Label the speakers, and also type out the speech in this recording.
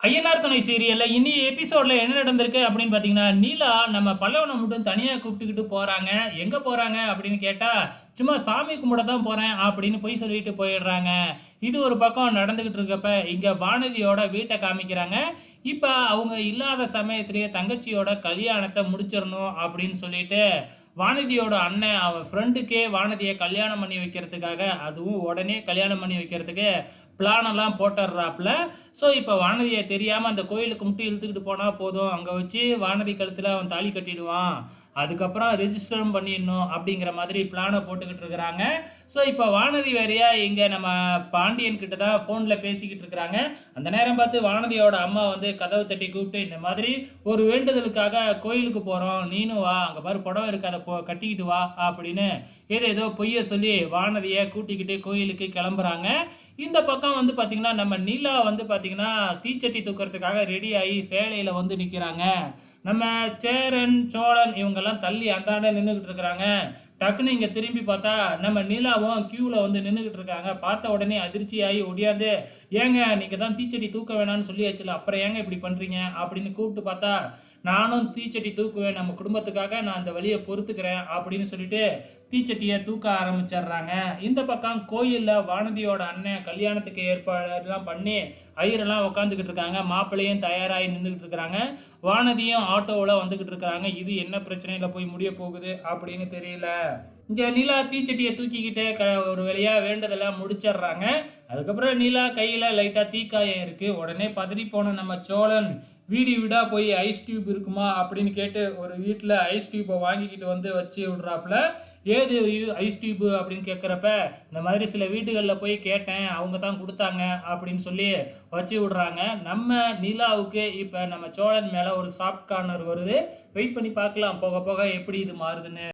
Speaker 1: ஐயனார் துணை சீரியல்ல இனி எபிசோட்ல என்ன நடந்திருக்கு அப்படின்னு பார்த்தீங்கன்னா, நீலா நம்ம பல்லவன மட்டும் தனியா கூப்பிட்டுக்கிட்டு போறாங்க. எங்க போறாங்க அப்படின்னு கேட்டா, சும்மா சாமி கும்பிட தான் போறேன் அப்படின்னு பொய் சொல்லிட்டு போயிடுறாங்க. இது ஒரு பக்கம் நடந்துகிட்டு இருக்கப்ப, இங்க வானதியோட வீட்ட காமிக்கிறாங்க. இப்ப அவங்க இல்லாத சமயத்திலேயே தங்கச்சியோட கல்யாணத்த முடிச்சிரணும் அப்படின்னு சொல்லிட்டு, வானதியோட அண்ணன் அவன் ஃப்ரெண்டுக்கே வானதிய கல்யாணம் பண்ணி வைக்கிறதுக்காக, அதுவும் உடனே கல்யாணம் பண்ணி வைக்கிறதுக்கு பிளான் எல்லாம் போட்டுடுறாப்ல. ஸோ, இப்ப வானதிய தெரியாம அந்த கோயிலுக்கு மட்டும் இழுத்துக்கிட்டு போனா போதும். அங்க வச்சு வானதி கழுத்துல அவன் தாலி கட்டிடுவான். அதுக்கப்புறம் ரெஜிஸ்டரும் பண்ணிடணும் அப்படிங்கிற மாதிரி பிளான போட்டுக்கிட்டு இருக்கிறாங்க. ஸோ, இப்ப வானதி வேறயா இங்க நம்ம பாண்டியன் கிட்ட தான் ஃபோன்ல பேசிக்கிட்டு இருக்கிறாங்க. அந்த நேரம் பார்த்து வானதியோட அம்மா வந்து கதவு தட்டி கூப்பிட்டு, "இந்த மாதிரி ஒரு வேண்டுதலுக்காக கோயிலுக்கு போறோம். நீனும் வா. அங்க பாரு புடவ இருக்கு. அத கட்டிக்கிட்டு வா" அப்படின்னு ஏதேதோ பொய்ய சொல்லி வானதிய கூட்டிக்கிட்டு கோயிலுக்கு கிளம்புறாங்க. இந்த பக்கம் வந்து பார்த்தீங்கன்னா, நம்ம நீலா வந்து பார்த்தீங்கன்னா, தீச்சட்டி தூக்குறதுக்காக ரெடி ஆயி சேலையில வந்து நிக்கிறாங்க. நம்ம சேரன், சோழன் இவங்கெல்லாம் தள்ளி அந்தாண்ட நின்னுகிட்டு இருக்கிறாங்க. டக்குனு இங்க திரும்பி பார்த்தா, நம்ம நீலாவும் கியூல வந்து நின்னுகிட்டு இருக்காங்க. பார்த்த உடனே அதிர்ச்சியாகி ஓடியாந்து, "ஏங்க நீங்க தான் தீச்சட்டி தூக்க வேணாம்னு சொல்லியாச்சுல்ல, அப்புறம் ஏங்க இப்படி பண்றீங்க?" அப்படின்னு கூப்பிட்டு பார்த்தா, "நானும் தீச்சட்டி தூக்குவேன். நம்ம குடும்பத்துக்காக நான் அந்த வலிய பொறுத்துக்கிறேன்" அப்படின்னு சொல்லிட்டு தீச்சட்டிய தூக்க ஆரம்பிச்சர்றாங்க. இந்த பக்கம் கோயில்ல வானதியோட அண்ணன் கல்யாணத்துக்கு ஏற்பாடுலாம் பண்ணி, ஐயரெல்லாம் உட்காந்துக்கிட்டு இருக்காங்க. மாப்பிள்ளையும் தயாராகி நின்னுகிட்டு இருக்கிறாங்க. வானதியும் ஆட்டோவுல வந்துகிட்டு இருக்கிறாங்க. இது என்ன பிரச்சனையில போய் முடிய போகுது அப்படின்னு தெரியல. இங்க நிலா தீச்சட்டிய தூக்கிக்கிட்டு ஒரு வழியா வேண்டுதல முடிச்சர்றாங்க. அதுக்கப்புறம் நிலா கையில லைட்டா தீக்காயம் இருக்கு. உடனே பதறிப்போன நம்ம சோழன், வீடு வீடா போய் ஐஸ் டியூப் இருக்குமா அப்படின்னு கேட்டு ஒரு வீட்ல ஐஸ் டியூப்ப வாங்கிக்கிட்டு வந்து வச்சு விடுறாப்புல. ஏது ஐஸ் டியூப் அப்படின்னு கேட்குறப்ப, இந்த மாதிரி சில வீடுகள்ல போய் கேட்டேன். அவங்க தான் குடுத்தாங்க அப்படின்னு சொல்லி வச்சு விடுறாங்க. நம்ம நிலாவுக்கு இப்ப நம்ம சோழன் மேல ஒரு சாஃப்ட் கார்னர் வருது. வெயிட் பண்ணி பார்க்கலாம். போக போக எப்படி இது மாறுதுன்னு.